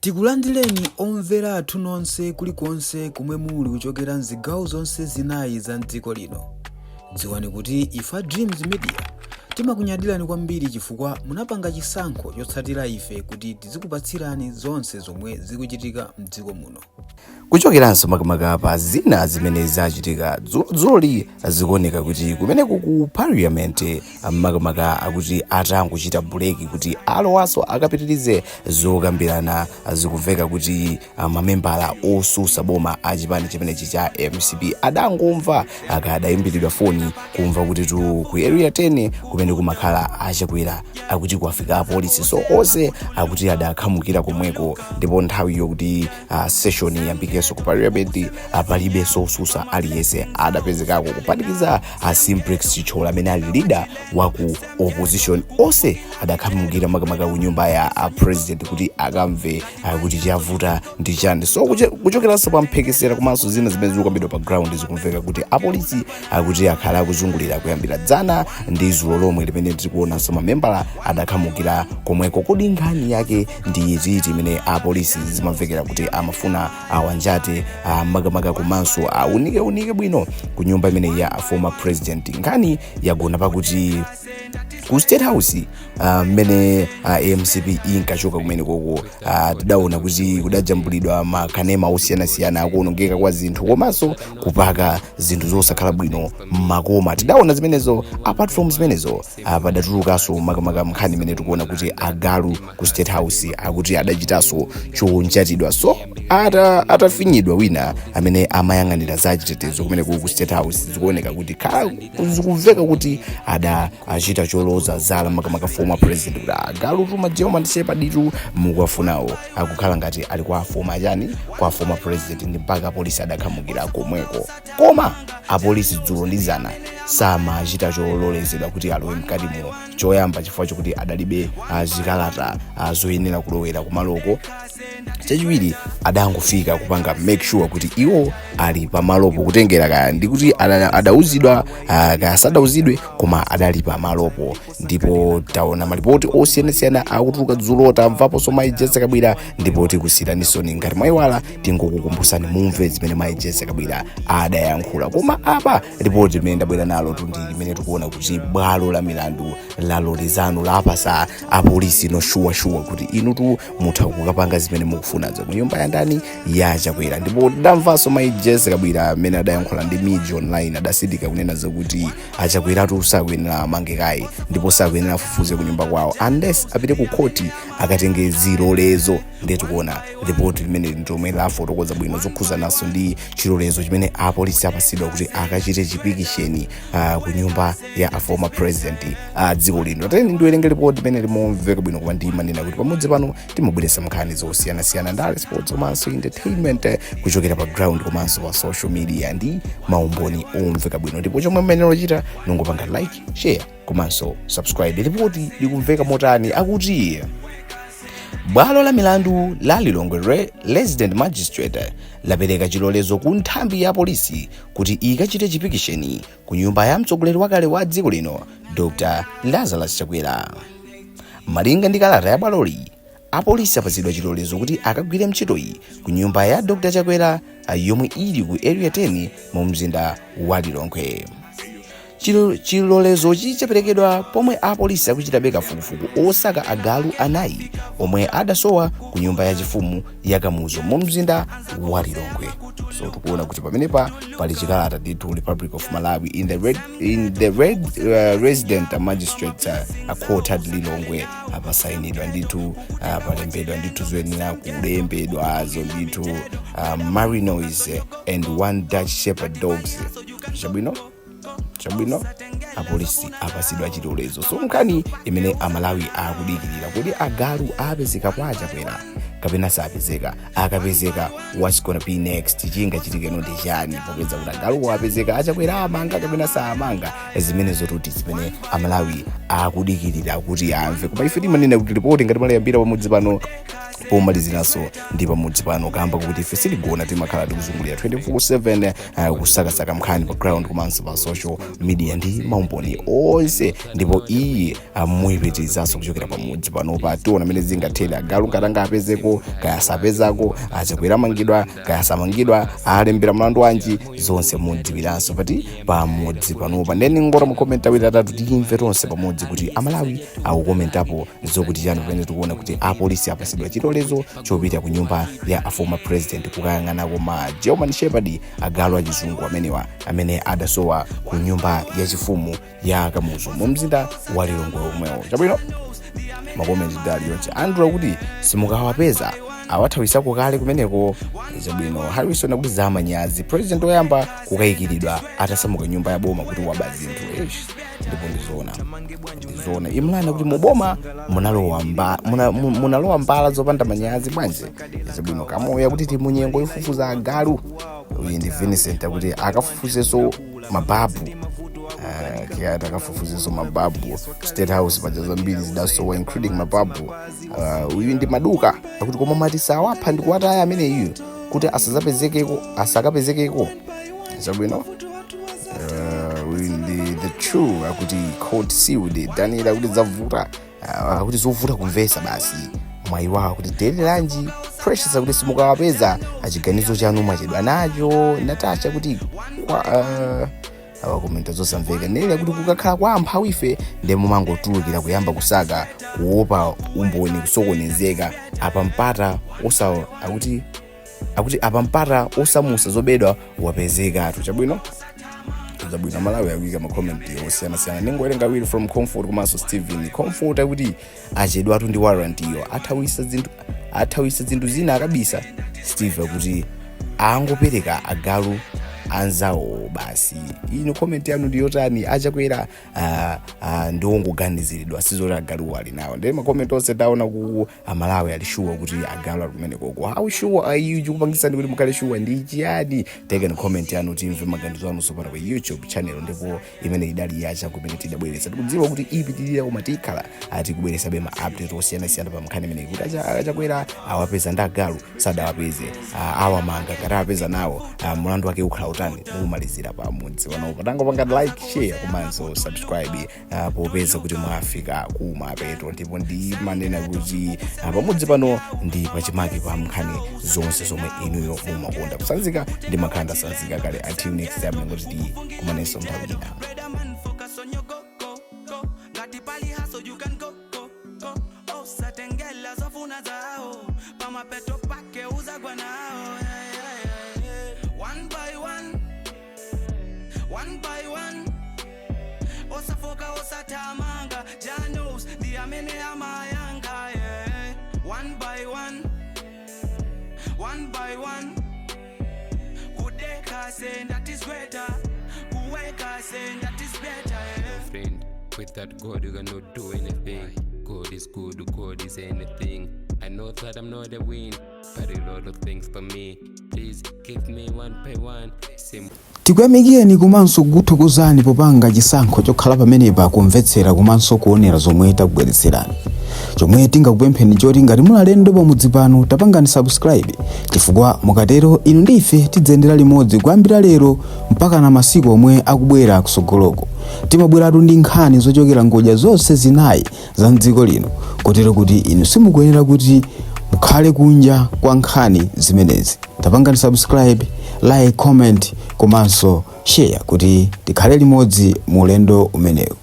Tikulandireni omvera athu nonse kulikonse kumwe muli kuchokera mzigawo zonse zinayi za mdziko lino. Dziwani kuti ifa Dreams Media timakunyadirani kwambiri chifukwa munapanga chisankho chotsatira ife kuti tizikupatsirani zonse zomwe zikuchitika mdziko muno. Kuchokeranso makamaka pa zina zimene zachitika dzuli zikuoneka kuti kumeneku ku parliament makamaka akuti atangochita buleki kuti alowaso akapitirize zokambirana zikumveka kuti mamembala osusa boma achipani chimenechi cha MCP adangomva akadayimbiridwa foni kumva kuti ku area 10 kumene kumakhala achakwera akuti kwafika apolisi so onse akuti adakhamukira komweko ndipo nthawi yokuti session yambikeso ku parliament palibe sosusa aliyense adapezekako kupatikiza Simplex Chichola amene ali leader wa ku opposition onse adakhamukira makamaka kunyumba ya president kuti akamve kuti chavuta ndi chani. So kuchokeranso pa mphekesera komanso zina zimene zikukambidwa pa ground zikumveka kuti apolisi akuti akhala akuzungulira kuyambira dzana ndi zulo lomwe limene tikuonanso mamembala adakhamukira komweko. Kodi nkhani yake ndi iti imene apolisi zimamvekera kuti amafuna awanjate makamaka komanso aunike bwino ku nyumba imene ya former president. Nkhani yagona pakuti ku State House mene MCP inkachoka kumene koko tidaona kuti kudajambulidwa makanema osiyana-siyana akuonongeka kwa zinthu komanso kupaka zinthu zosakhala bwino makoma. Tidaona zimenezo. Apart from zimenezo padatulukanso makamaka nkhani imene tikuona kuti Agalu ku State House akuti adachitanso chonjatidwa. So atafinyidwa wina amene amayang'anira za chitetezo kumene ku State House zikuoneka kuti zikumveka kuti adachita choloza zala makamaka former president kuti Agalu tumadziwa mandisepa ditu mukuwafunawo akukhala ngati ali kwa former chani kwa former president ndi mpaka apolisi adakhamukira komweko. Koma apolisi dzulo ndi zana samachita chololezedwa kuti alowe mkati muno. Choyamba chifukwa chokuti adalibe zikalata zoyenera kulowera kumaloko. Chachiwiri adangofika kupanga make sure kuti iwo ali pamalopo kutengera kaya ndi kuti adauzidwa kasadauzidwe koma adali pamalopo. Ndipo taona malipoti osiyana-siyana akutuluka dzulo tamvapo so maijese kabwira ndipo tikusiraniso ngati mwayiwala tingokukumbusani mumve zimene maijese kabwira adayankhula. Koma apa ripoti limene ndabwera nalo tundi limene tikuona kuti bwalo la milandu lalolezano lapasa apolisi no sure kuti inu tu mutha kukapanga zimene mukufunazo ku nyumba ya ndani ya chakwera. Ndipo ndamvaso maijese kabwira amene adayankhula ndi media online adasidika kunena zakuti achakwera tu sakwenera mangekayi ndipo sakwenera afufuze ku nyumba kwawo unless apite ku court akatenge zilolezo. Ndiye tikuona ripoti limene ndomwe lafotokoza bwino zokhuza naso ndi chilolezo chimene apolisi apasidwa kuti akachite chipikisheni ku nyumba ya former president dziko lino. Teni ndiwerenge ripoti limene limomveka bwino koma ndimanena kuti pamodzi pano timabweretsa nkhani zosiyana-siyana ndale sports komanso entertainment kuchokera pa ground komanso pa social media ndi maumboni omveka bwino. Ndipo chomwe mmene lochita nongopanga like, share komanso subscribe. Ripoti likumveka motani akuti bwalo la milandu la Lilongwe Resident Magistrate lapereka chilolezo ku nthambi ya polisi kuti ikachite chipikisheni ku nyumba ya mtsogoleri wakale wa dziko lino Dr. Lazarus Chakwera. Malinga ndi kalata ya bwaloli apolisi apatsidwa chilolezo kuti akagwire ntchitoyi ku nyumba ya Dr. Chakwera yomwe ili ku area 10 mu mzinda wa Lilongwe. Chilolezo chichaperekedwa pomwe apolisi akuchitabe kafukufuku osaka Agalu anayi omwe adasowa ku nyumba ya chifumu ya Kamuzo mu mzinda wa Lilongwe. So tikuona kuti pamenepa pali chikalata ndithu Republic of Malawi in the resident magistrate court at Lilongwe apasayinidwa ndithu palembedwa ndithu zoyenera kulembedwa azo ndithu Marinois and one Dutch Shepherd dogs. Chabwino apolisi apasidwa chilolezo. So nkhani imene amalawi akudikirira kuti Agalu apezeka kwa Chakwera kapena sapezeka. Akapezeka what's gonna be next, chinga chitikeno ndi chani popeza kuti Agalu apezeka Achakwera amanga kapena saamanga. Zimene zotuti zimene amalawi akudikirira kuti amve. Koma ife timanena kuti ripoti ngati mali yambira pamodzi pano pomaliziranso ndi pamudzi pano kamba kuti ife sitigona timakhala tikuzungulira 24/7 kusakasaka nkhani pa ground komanso pa social media ndi maumboni onse, ndipo iye amuyipitirizanso kuchokera pamudzi pano tiona amene zingathera Agalu katanga apezeko kaya sapezako, achakwera mangidwa kaya samangidwa, alembera mlandu wanji, zonse mudziwiranso pati pamudzi panopa. Ndeni ngora mukomenta awiri atatu timve tonse pamodzi kuti amalawi akukomentapo zokuti chani pamene tikuona kuti apolisi apasidwa chilolezo chopita ku nyumba ya former president kukayang'anako ma German Shepherd Agalu achizungu amene adasowa ku nyumba yachifumu ya Kamuzu mu mzinda wa Lilongwe omwewo. Chabwino makomenti dali yonse andra kuti simukawapeza awathawisako kale kumeneko. Chabwino Harrison akuti zamanyazi president oyamba kukayikiridwa atasamuka nyumba ya boma kuti waba zinthu ndipo ndizona imlana kuti muboma munalowa mbala zopanda manyazi bwanji. Chabwino kamoya kuti timunyengo ifufuza Agalu. Uyi ndi Vincent akuti akafufuzeso mababu kiyata akafufuzeso mababu State House pajazo mbili zidasowa including mababu. Uyu ndi maduka akuti koma mati sawapha ndi kuwataya amene iyo kuti asakapezekeko. Chabwino uyu ndi the true akuti court sealed Daniel akuti zavuta akuti zovuta kumvesa basi mwayiwa akuti teleranji Precious akuti simukawapeza achiganizo chanu mwachedwa nacho. Natasha kuti awakomenta zosamveka nele akuti kukakhala kwa amphawi ife ndemo mangotulukira kuyamba kusaka kuopa umboni kusokonezeka apampata apampata osamusa zobedwa wapezeka. Chabwino Malawi akuika makomenti osiyana-siyana ningowerenga awiri from Comfort komanso Steven. Comfort akuti achedwa atu ndi warrant iyo athawisa zinthu zina akabisa. Steve akuti angopereka Agalu anzawo basi. Ino comment yanu ndiyotani achakwera ndongoganiziridwa sizoti Agalu ali nawo. Ndi makomenti onse taona ku Malawi ali sure kuti Agalu ali kumene koko. How sure are you kupangisani kuti mukale sure ndi chiyani? Take a comment yanu timve maganizo anu sopana kwa YouTube channel ndipo imene idali yacha kumene tidabweretsa. Tikudziwa kuti ipitirira kumatikhala kubweretsa bema update osiyana-siyana pa mkhani imene kuti achakwera awapeza ndi Agalu sadawapeze awamanga kata apeza nawo mlandu wake ukhala utani umalizira pamudzi pano. Patango panga like, share komanso subscribe popeza kuti mwafika kumapeto ndipo ndi manena kuti pamudzi pano ndi pachimake pa mkhani zonse zomwe inuyo mumakonda kusanzika ndi makhanda sanzika kale. Until next time ngoti kumanenso nthawi ina. One by one, osafoka osatamanga, Janos, the amene amayanga, yeah. One by one, kudeka saying that is greater, kuweka saying that is better, yeah. Friend, with that God you cannot do anything. God is good, God is anything. I know that I'm not a win, but a lot of things for me. Please give me one by one. Tikuyamikeni komanso kuthokozani popanga chisankho chokhala pamenepa kumvetsera komanso kuonera zomwe takubweretserani. Chomwe tingakupempheni choti ngati mulalendo pamudzi pano tapangani subscribe chifukwa mukatero inu ndife tidzendera limodzi kuyambira lero mpaka na masiku omwe akubwera kusogoloko. Timabweratu ndi nkhani zochokera ngodya zonse zinayi za mdziko lino kotero kuti inu simukuyenera kuti mukhale kunja kwa nkhani zimenezi. Tapangani subscribe, like, comment komanso share kuti tikhale limodzi mu ulendo umenewu.